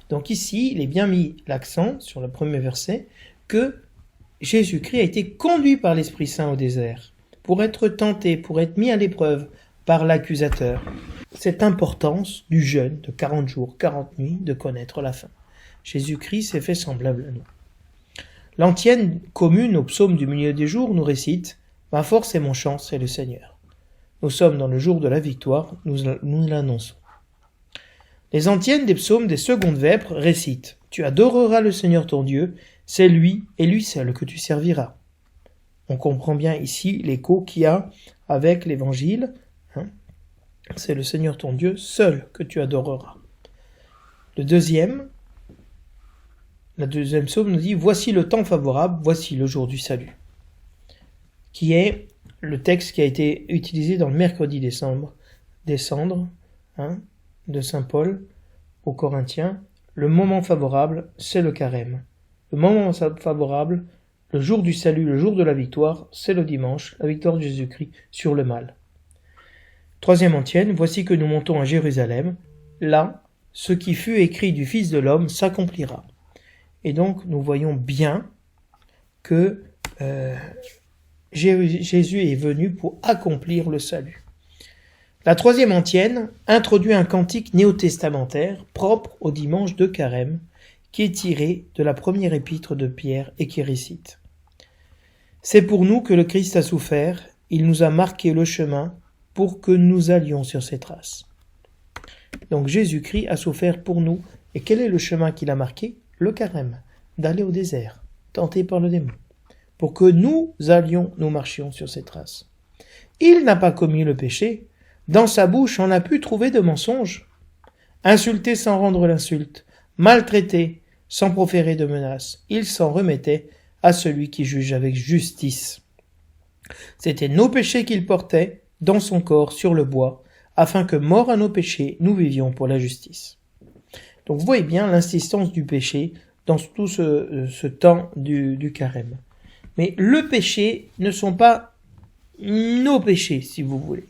Donc ici, il est bien mis l'accent sur le premier verset que Jésus-Christ a été conduit par l'Esprit Saint au désert pour être tenté, pour être mis à l'épreuve par l'accusateur. Cette importance du jeûne de 40 jours, 40 nuits, de connaître la faim. Jésus-Christ s'est fait semblable à nous. L'antienne commune au psaume du milieu des jours nous récite « Ma force et mon chant, c'est le Seigneur ». Nous sommes dans le jour de la victoire, nous l'annonçons. Les antiennes des psaumes des secondes vêpres récitent « Tu adoreras le Seigneur ton Dieu, c'est lui et lui seul que tu serviras ». On comprend bien ici l'écho qu'il y a avec l'évangile. C'est le Seigneur ton Dieu seul que tu adoreras. La deuxième psaume nous dit « Voici le temps favorable, voici le jour du salut », qui est le texte qui a été utilisé dans le mercredi des cendres de saint Paul aux Corinthiens. Le moment favorable, c'est le carême. Le moment favorable, le jour du salut, le jour de la victoire, c'est le dimanche, la victoire de Jésus-Christ sur le mal. Troisième antienne, voici que nous montons à Jérusalem. Là, ce qui fut écrit du Fils de l'homme s'accomplira. Et donc, nous voyons bien que Jésus est venu pour accomplir le salut. La troisième antienne introduit un cantique néo-testamentaire propre au dimanche de Carême, qui est tiré de la première épître de Pierre et qui récite « C'est pour nous que le Christ a souffert, il nous a marqué le chemin pour que nous allions sur ses traces. » Donc Jésus-Christ a souffert pour nous. Et quel est le chemin qu'il a marqué? Le carême, d'aller au désert, tenté par le démon, pour que nous marchions sur ses traces. Il n'a pas commis le péché. Dans sa bouche, on a pu trouver de mensonges. Insulté sans rendre l'insulte, maltraité sans proférer de menaces, il s'en remettait à celui qui juge avec justice. C'était nos péchés qu'il portait dans son corps sur le bois, afin que, morts à nos péchés, nous vivions pour la justice. Donc vous voyez bien l'insistance du péché dans tout ce temps du carême. Mais le péché ne sont pas nos péchés, si vous voulez.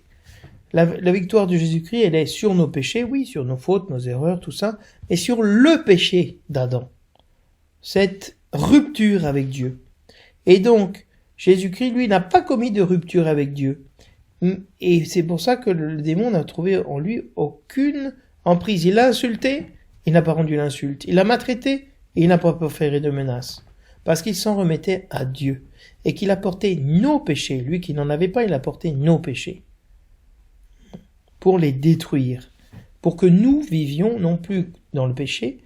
La victoire de Jésus-Christ, elle est sur nos péchés, oui, sur nos fautes, nos erreurs, tout ça, mais sur le péché d'Adam. Cette rupture avec Dieu. Et donc, Jésus-Christ, lui, n'a pas commis de rupture avec Dieu. Et c'est pour ça que le démon n'a trouvé en lui aucune emprise. Il l'a insulté, il n'a pas rendu l'insulte. Il l'a maltraité, et il n'a pas proféré de menaces. Parce qu'il s'en remettait à Dieu. Et qu'il a porté nos péchés. Lui qui n'en avait pas, il a porté nos péchés. Pour les détruire. Pour que nous vivions non plus dans le péché,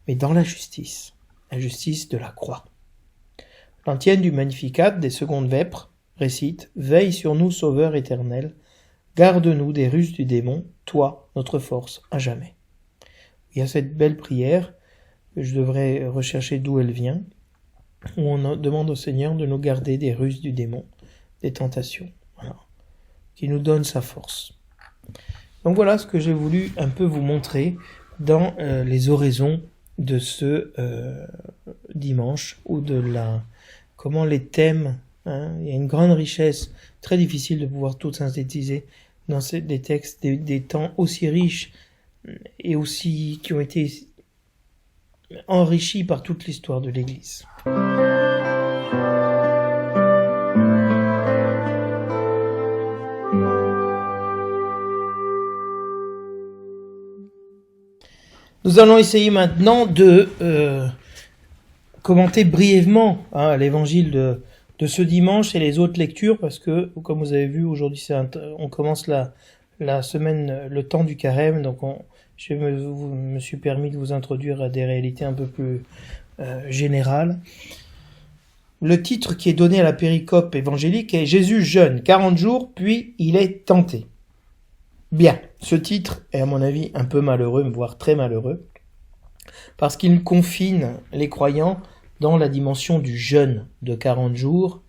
mais dans la justice. La justice de la croix. L'antienne du Magnificat des secondes vêpres récite « Veille sur nous, Sauveur éternel, garde-nous des ruses du démon, toi, notre force, à jamais. » Il y a cette belle prière, je devrais rechercher d'où elle vient, où on demande au Seigneur de nous garder des ruses du démon, des tentations, voilà, qui nous donne sa force. Donc voilà ce que j'ai voulu un peu vous montrer dans les oraisons de ce dimanche, ou comment les thèmes, il y a une grande richesse, très difficile de pouvoir tout synthétiser dans des textes, des temps aussi riches et aussi qui ont été enrichis par toute l'histoire de l'Église. Nous allons essayer maintenant de commenter brièvement l'évangile de ce dimanche et les autres lectures, parce que, comme vous avez vu, aujourd'hui on commence la semaine, le temps du carême, donc je me suis permis de vous introduire à des réalités un peu plus générales. Le titre qui est donné à la péricope évangélique est « Jésus jeûne 40 jours, puis il est tenté ». Bien, ce titre est à mon avis un peu malheureux, voire très malheureux, parce qu'il confine les croyants dans la dimension du jeûne de 40 jours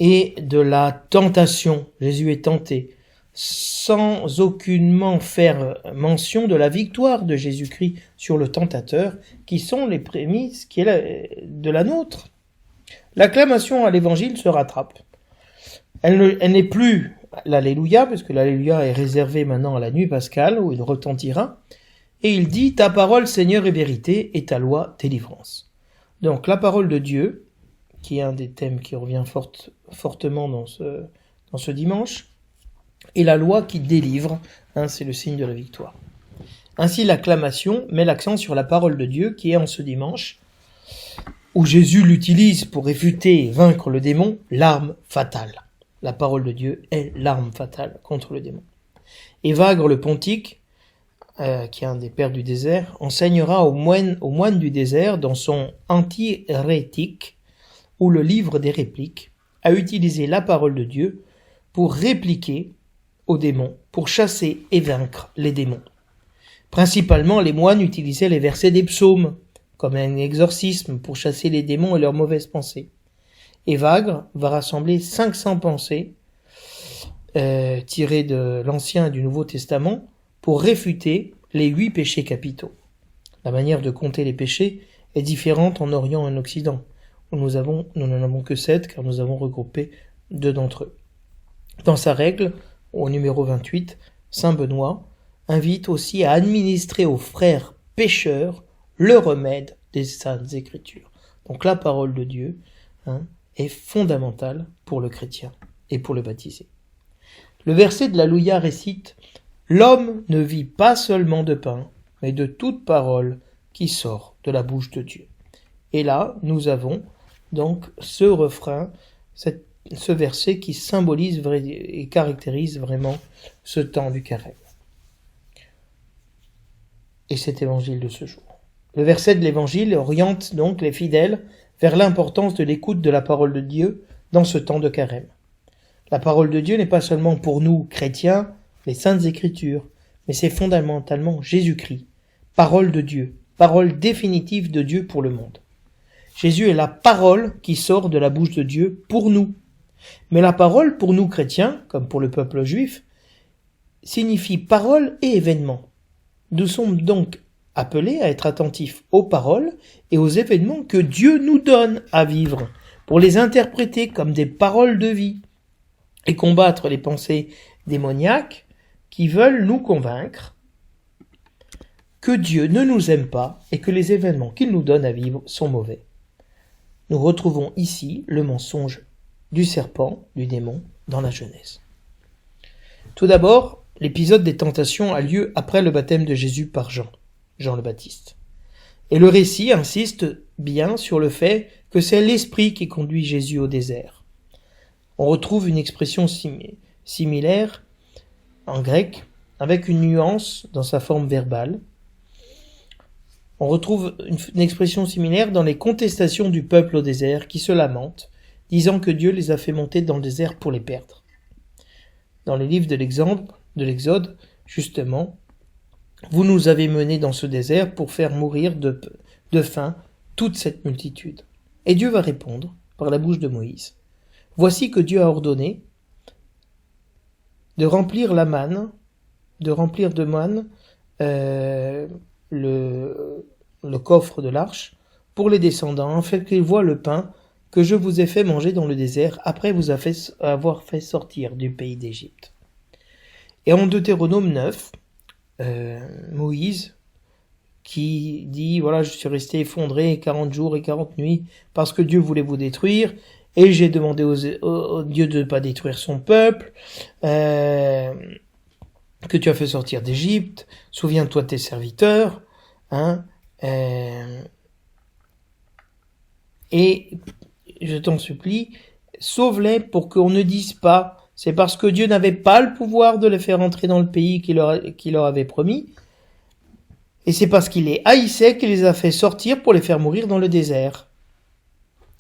et de la tentation. Jésus est tenté, sans aucunement faire mention de la victoire de Jésus-Christ sur le tentateur, qui sont les prémices de la nôtre. L'acclamation à l'évangile se rattrape. Elle n'est plus l'Alléluia, parce que l'Alléluia est réservé maintenant à la nuit pascale, où il retentira, et il dit « Ta parole, Seigneur, est vérité, et ta loi, délivrance ». Donc la parole de Dieu, qui est un des thèmes qui revient fortement dans ce dimanche, et la loi qui délivre, c'est le signe de la victoire. Ainsi l'acclamation met l'accent sur la parole de Dieu, qui est en ce dimanche, où Jésus l'utilise pour réfuter et vaincre le démon, l'arme fatale. La parole de Dieu est l'arme fatale contre le démon. Évagre le Pontique, qui est un des pères du désert, enseignera aux moines du désert dans son Antirétique, ou le livre des répliques, à utiliser la parole de Dieu pour répliquer aux démons, pour chasser et vaincre les démons. Principalement, les moines utilisaient les versets des psaumes, comme un exorcisme pour chasser les démons et leurs mauvaises pensées. Évagre va rassembler 500 pensées tirées de l'Ancien et du Nouveau Testament pour réfuter les 8 péchés capitaux. La manière de compter les péchés est différente en Orient et en Occident. Nous n'en avons que 7 car nous avons regroupé 2 d'entre eux. Dans sa règle, au numéro 28, Saint Benoît invite aussi à administrer aux frères pécheurs le remède des Saintes Écritures. Donc la parole de Dieu est fondamentale pour le chrétien et pour le baptisé. Le verset de l'Alléluia récite « L'homme ne vit pas seulement de pain, mais de toute parole qui sort de la bouche de Dieu. » Et là, nous avons donc ce refrain, ce verset qui symbolise et caractérise vraiment ce temps du carême. et cet évangile de ce jour. Le verset de l'évangile oriente donc les fidèles vers l'importance de l'écoute de la parole de Dieu dans ce temps de carême. La parole de Dieu n'est pas seulement pour nous, chrétiens, les saintes écritures, mais c'est fondamentalement Jésus-Christ, parole de Dieu, parole définitive de Dieu pour le monde. Jésus est la parole qui sort de la bouche de Dieu pour nous. Mais la parole, pour nous chrétiens, comme pour le peuple juif, signifie parole et événement. Nous sommes donc appelés à être attentifs aux paroles et aux événements que Dieu nous donne à vivre, pour les interpréter comme des paroles de vie, et combattre les pensées démoniaques qui veulent nous convaincre que Dieu ne nous aime pas et que les événements qu'il nous donne à vivre sont mauvais. Nous retrouvons ici le mensonge du serpent, du démon, dans la Genèse. Tout d'abord, l'épisode des tentations a lieu après le baptême de Jésus par Jean le Baptiste. Et le récit insiste bien sur le fait que c'est l'Esprit qui conduit Jésus au désert. On retrouve une expression similaire en grec, avec une nuance dans sa forme verbale. On retrouve une expression similaire dans les contestations du peuple au désert qui se lamente, disant que Dieu les a fait monter dans le désert pour les perdre. Dans les livres de l'Exode, justement, vous nous avez menés dans ce désert pour faire mourir de faim toute cette multitude. Et Dieu va répondre par la bouche de Moïse. Voici que Dieu a ordonné de remplir de manne le coffre de l'arche pour les descendants, afin qu'ils voient le pain que je vous ai fait manger dans le désert après vous avoir fait sortir du pays d'Égypte. Et en Deutéronome 9, Moïse, qui dit, voilà, je suis resté effondré 40 jours et 40 nuits parce que Dieu voulait vous détruire, et j'ai demandé au Dieu de ne pas détruire son peuple, que tu as fait sortir d'Égypte, souviens-toi de tes serviteurs, et je t'en supplie, sauve-les pour qu'on ne dise pas, c'est parce que Dieu n'avait pas le pouvoir de les faire entrer dans le pays qu'il leur avait promis, et c'est parce qu'il les haïssait qu'il les a fait sortir pour les faire mourir dans le désert.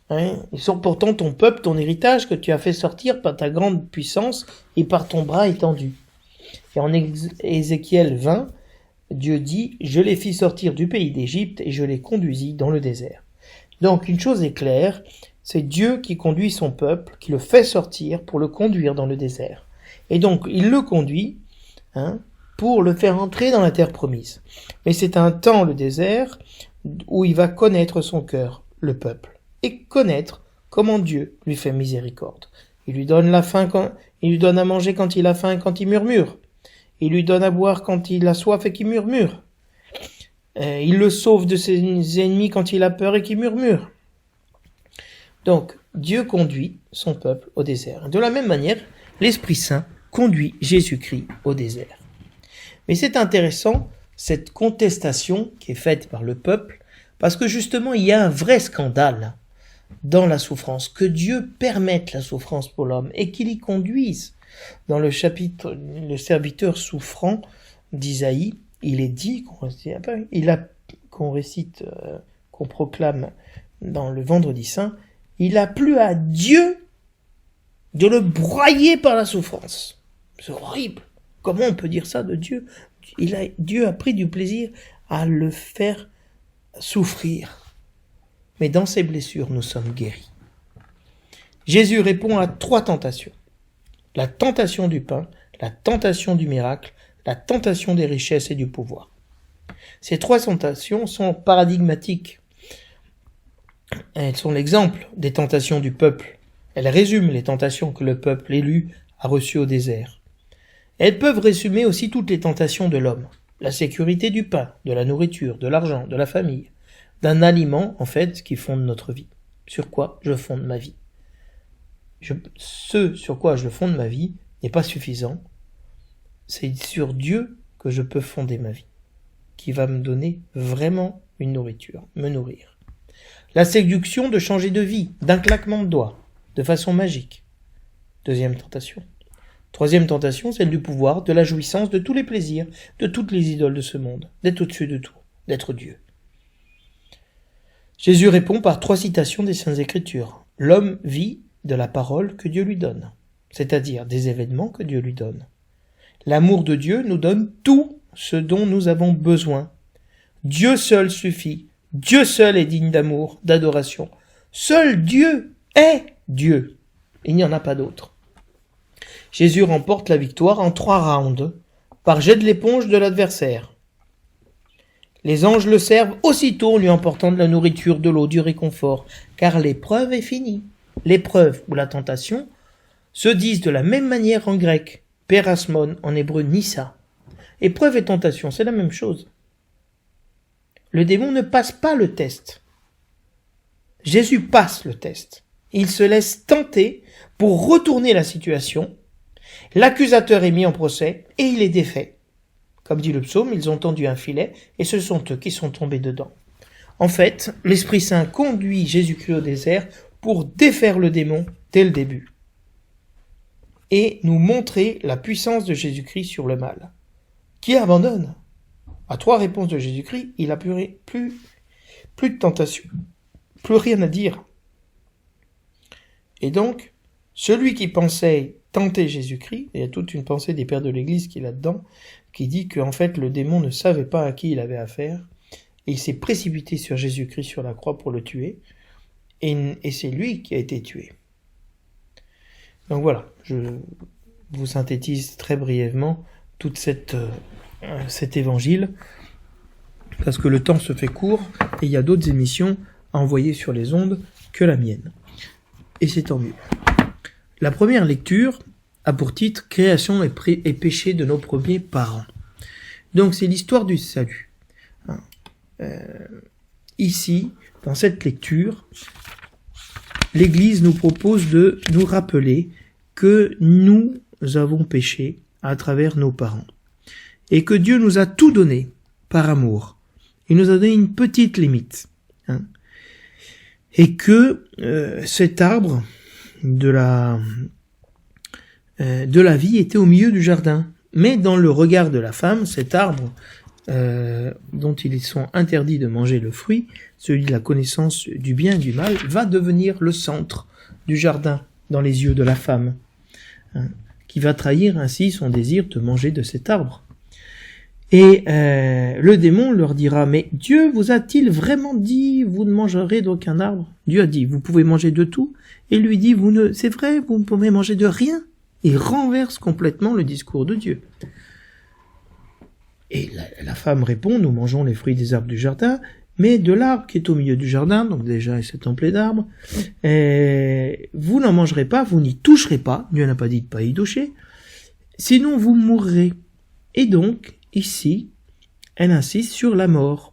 Ils sont pourtant ton peuple, ton héritage, que tu as fait sortir par ta grande puissance et par ton bras étendu. Et en Ézéchiel 20, Dieu dit « Je les fis sortir du pays d'Égypte et je les conduisis dans le désert. » Donc une chose est claire, c'est Dieu qui conduit son peuple, qui le fait sortir pour le conduire dans le désert. Et donc il le conduit pour le faire entrer dans la terre promise. Mais c'est un temps, le désert, où il va connaître son cœur, le peuple, et connaître comment Dieu lui fait miséricorde. Il lui donne il lui donne à manger quand il a faim et quand il murmure. Il lui donne à boire quand il a soif et qu'il murmure. Il le sauve de ses ennemis quand il a peur et qu'il murmure. Donc, Dieu conduit son peuple au désert. De la même manière, l'Esprit Saint conduit Jésus-Christ au désert. Mais c'est intéressant, cette contestation qui est faite par le peuple, parce que justement, il y a un vrai scandale dans la souffrance, que Dieu permette la souffrance pour l'homme et qu'il y conduise. Dans le chapitre « Le serviteur souffrant » d'Isaïe, il est dit, qu'on proclame dans le Vendredi Saint, il a plu à Dieu de le broyer par la souffrance. C'est horrible. Comment on peut dire ça de Dieu ? Dieu a pris du plaisir à le faire souffrir. Mais dans ses blessures, nous sommes guéris. Jésus répond à 3 tentations. La tentation du pain, la tentation du miracle, la tentation des richesses et du pouvoir. Ces 3 tentations sont paradigmatiques. Elles sont l'exemple des tentations du peuple. Elles résument les tentations que le peuple élu a reçues au désert. Elles peuvent résumer aussi toutes les tentations de l'homme. La sécurité du pain, de la nourriture, de l'argent, de la famille. D'un aliment, en fait, qui fonde notre vie. Sur quoi je fonde ma vie. Ce sur quoi je fonde ma vie n'est pas suffisant. C'est sur Dieu que je peux fonder ma vie, qui va me donner vraiment une nourriture, me nourrir. La séduction de changer de vie, d'un claquement de doigts, de façon magique. 2e tentation. Troisième tentation, celle du pouvoir, de la jouissance, de tous les plaisirs, de toutes les idoles de ce monde, d'être au-dessus de tout, d'être Dieu. Jésus répond par 3 citations des Saintes Écritures. L'homme vit de la parole que Dieu lui donne, c'est-à-dire des événements que Dieu lui donne. L'amour de Dieu nous donne tout ce dont nous avons besoin. Dieu seul suffit. Dieu seul est digne d'amour, d'adoration. Seul Dieu est Dieu. Il n'y en a pas d'autre. Jésus remporte la victoire en 3 rounds, par jet de l'éponge de l'adversaire. Les anges le servent aussitôt en lui emportant de la nourriture, de l'eau, du réconfort, car l'épreuve est finie. L'épreuve ou la tentation se disent de la même manière en grec, pérasmon, en hébreu nissa. Épreuve et tentation, c'est la même chose. Le démon ne passe pas le test. Jésus passe le test. Il se laisse tenter pour retourner la situation. L'accusateur est mis en procès et il est défait. Comme dit le psaume, ils ont tendu un filet et ce sont eux qui sont tombés dedans. En fait, l'Esprit Saint conduit Jésus-Christ au désert pour défaire le démon dès le début et nous montrer la puissance de Jésus-Christ sur le mal. Qui abandonne? À 3 réponses de Jésus-Christ, il n'a plus de tentation, plus rien à dire. Et donc, celui qui pensait tenter Jésus-Christ, il y a toute une pensée des pères de l'Église qui est là-dedans, qui dit qu'en fait le démon ne savait pas à qui il avait affaire, et il s'est précipité sur Jésus-Christ sur la croix pour le tuer, et c'est lui qui a été tué. Donc voilà, je vous synthétise très brièvement toute cet évangile, parce que le temps se fait court, et il y a d'autres émissions à envoyer sur les ondes que la mienne. Et c'est tant mieux. La première lecture a pour titre « Création et péché de nos premiers parents ». Donc c'est l'histoire du salut. Ici, dans cette lecture, l'Église nous propose de nous rappeler que nous avons péché à travers nos parents et que Dieu nous a tout donné par amour. Il nous a donné une petite limite. Et que cet arbre de la vie était au milieu du jardin. Mais dans le regard de la femme, cet arbre dont ils sont interdits de manger le fruit, celui de la connaissance du bien et du mal, va devenir le centre du jardin dans les yeux de la femme, qui va trahir ainsi son désir de manger de cet arbre. Et le démon leur dira « Mais Dieu vous a-t-il vraiment dit, vous ne mangerez d'aucun arbre ?» Dieu a dit « Vous pouvez manger de tout ?» Et lui dit « C'est vrai, vous ne pouvez manger de rien ?» Il renverse complètement le discours de Dieu. Et la femme répond « Nous mangeons les fruits des arbres du jardin, mais de l'arbre qui est au milieu du jardin, donc déjà c'est templé d'arbres, vous n'en mangerez pas, vous n'y toucherez pas, Dieu n'a pas dit de pas y toucher, sinon vous mourrez. » Et donc, ici, elle insiste sur la mort.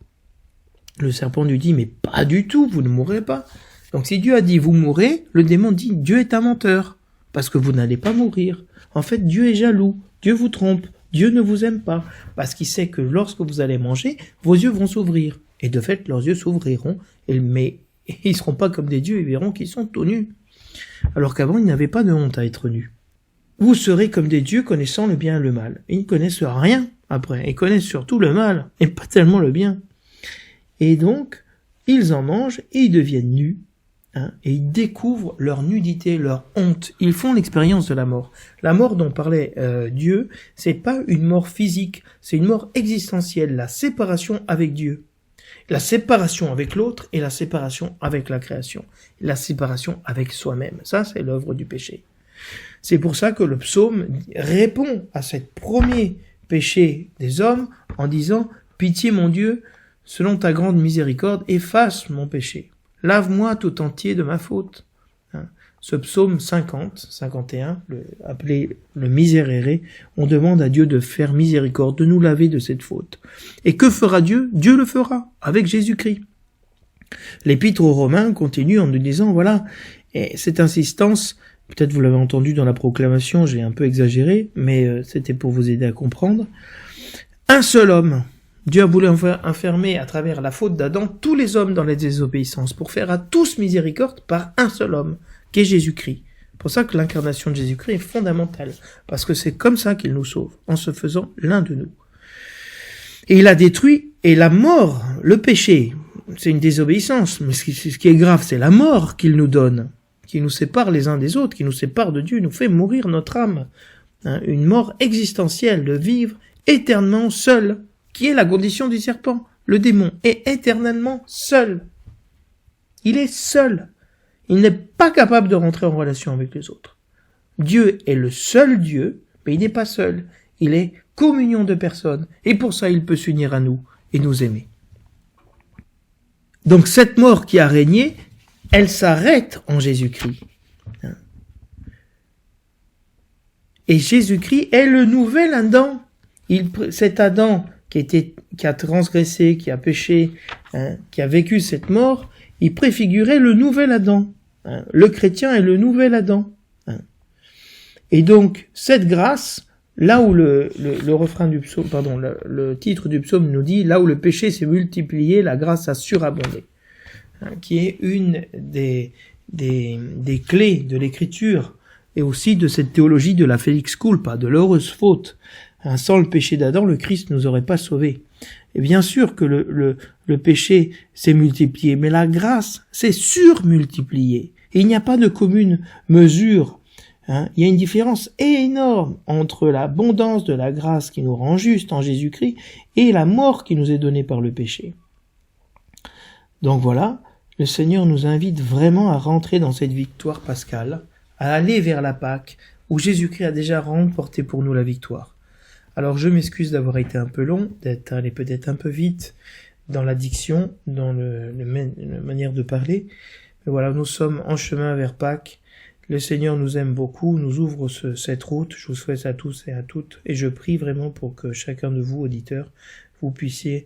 Le serpent lui dit « Mais pas du tout, vous ne mourrez pas. » Donc si Dieu a dit « Vous mourrez », le démon dit « Dieu est un menteur, parce que vous n'allez pas mourir. » En fait, Dieu est jaloux, Dieu vous trompe, Dieu ne vous aime pas, parce qu'il sait que lorsque vous allez manger, vos yeux vont s'ouvrir. Et de fait, leurs yeux s'ouvriront, mais ils ne seront pas comme des dieux, ils verront qu'ils sont tout nus. Alors qu'avant, ils n'avaient pas de honte à être nus. Vous serez comme des dieux connaissant le bien et le mal. Ils ne connaissent rien après, ils connaissent surtout le mal, et pas tellement le bien. Et donc, ils en mangent et ils deviennent nus, et ils découvrent leur nudité, leur honte. Ils font l'expérience de la mort. La mort dont parlait Dieu, c'est pas une mort physique, c'est une mort existentielle, la séparation avec Dieu. La séparation avec l'autre et la séparation avec la création. La séparation avec soi-même. Ça, c'est l'œuvre du péché. C'est pour ça que le psaume répond à ce premier péché des hommes en disant « Pitié mon Dieu, selon ta grande miséricorde, efface mon péché. Lave-moi tout entier de ma faute. » Ce psaume 51, appelé le Miserere, on demande à Dieu de faire miséricorde, de nous laver de cette faute. Et que fera Dieu? Dieu le fera, avec Jésus-Christ. L'Épître aux Romains continue en nous disant, voilà, et cette insistance, peut-être vous l'avez entendu dans la proclamation, j'ai un peu exagéré, mais c'était pour vous aider à comprendre. Un seul homme, Dieu a voulu enfermer à travers la faute d'Adam tous les hommes dans la désobéissance, pour faire à tous miséricorde par un seul homme, qu'est Jésus-Christ, pour ça que l'incarnation de Jésus-Christ est fondamentale, parce que c'est comme ça qu'il nous sauve, en se faisant l'un de nous. Et il a détruit, et la mort, le péché, c'est une désobéissance, mais ce qui est grave, c'est la mort qu'il nous donne, qui nous sépare les uns des autres, qui nous sépare de Dieu, nous fait mourir notre âme. Une mort existentielle, de vivre éternellement seul, qui est la condition du serpent. Le démon est éternellement seul. Il est seul. Il n'est pas capable de rentrer en relation avec les autres. Dieu est le seul Dieu, mais il n'est pas seul. Il est communion de personnes, et pour ça il peut s'unir à nous et nous aimer. Donc cette mort qui a régné, elle s'arrête en Jésus-Christ. Et Jésus-Christ est le nouvel Adam. Cet Adam qui a transgressé, qui a péché, qui a vécu cette mort, il préfigurait le nouvel Adam. Le chrétien est le nouvel Adam. Et donc cette grâce, là où le refrain du psaume, le titre du psaume nous dit, là où le péché s'est multiplié, la grâce a surabondé, qui est une des clés de l'écriture et aussi de cette théologie de la Felix culpa, de l'heureuse faute. Sans le péché d'Adam, le Christ nous aurait pas sauvés. Et bien sûr que le péché s'est multiplié, mais la grâce s'est surmultipliée. Et il n'y a pas de commune mesure. Il y a une différence énorme entre l'abondance de la grâce qui nous rend justes en Jésus-Christ et la mort qui nous est donnée par le péché. Donc voilà, le Seigneur nous invite vraiment à rentrer dans cette victoire pascale, à aller vers la Pâque, où Jésus-Christ a déjà remporté pour nous la victoire. Alors je m'excuse d'avoir été un peu long, d'être allé peut-être un peu vite dans la diction, dans la manière de parler. Mais voilà, nous sommes en chemin vers Pâques. Le Seigneur nous aime beaucoup, nous ouvre cette route. Je vous souhaite à tous et à toutes, et je prie vraiment pour que chacun de vous, auditeurs, vous puissiez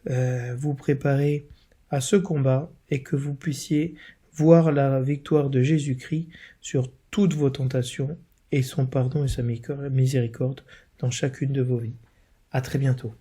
vous préparer à ce combat et que vous puissiez voir la victoire de Jésus-Christ sur toutes vos tentations et son pardon et sa miséricorde dans chacune de vos vies. À très bientôt.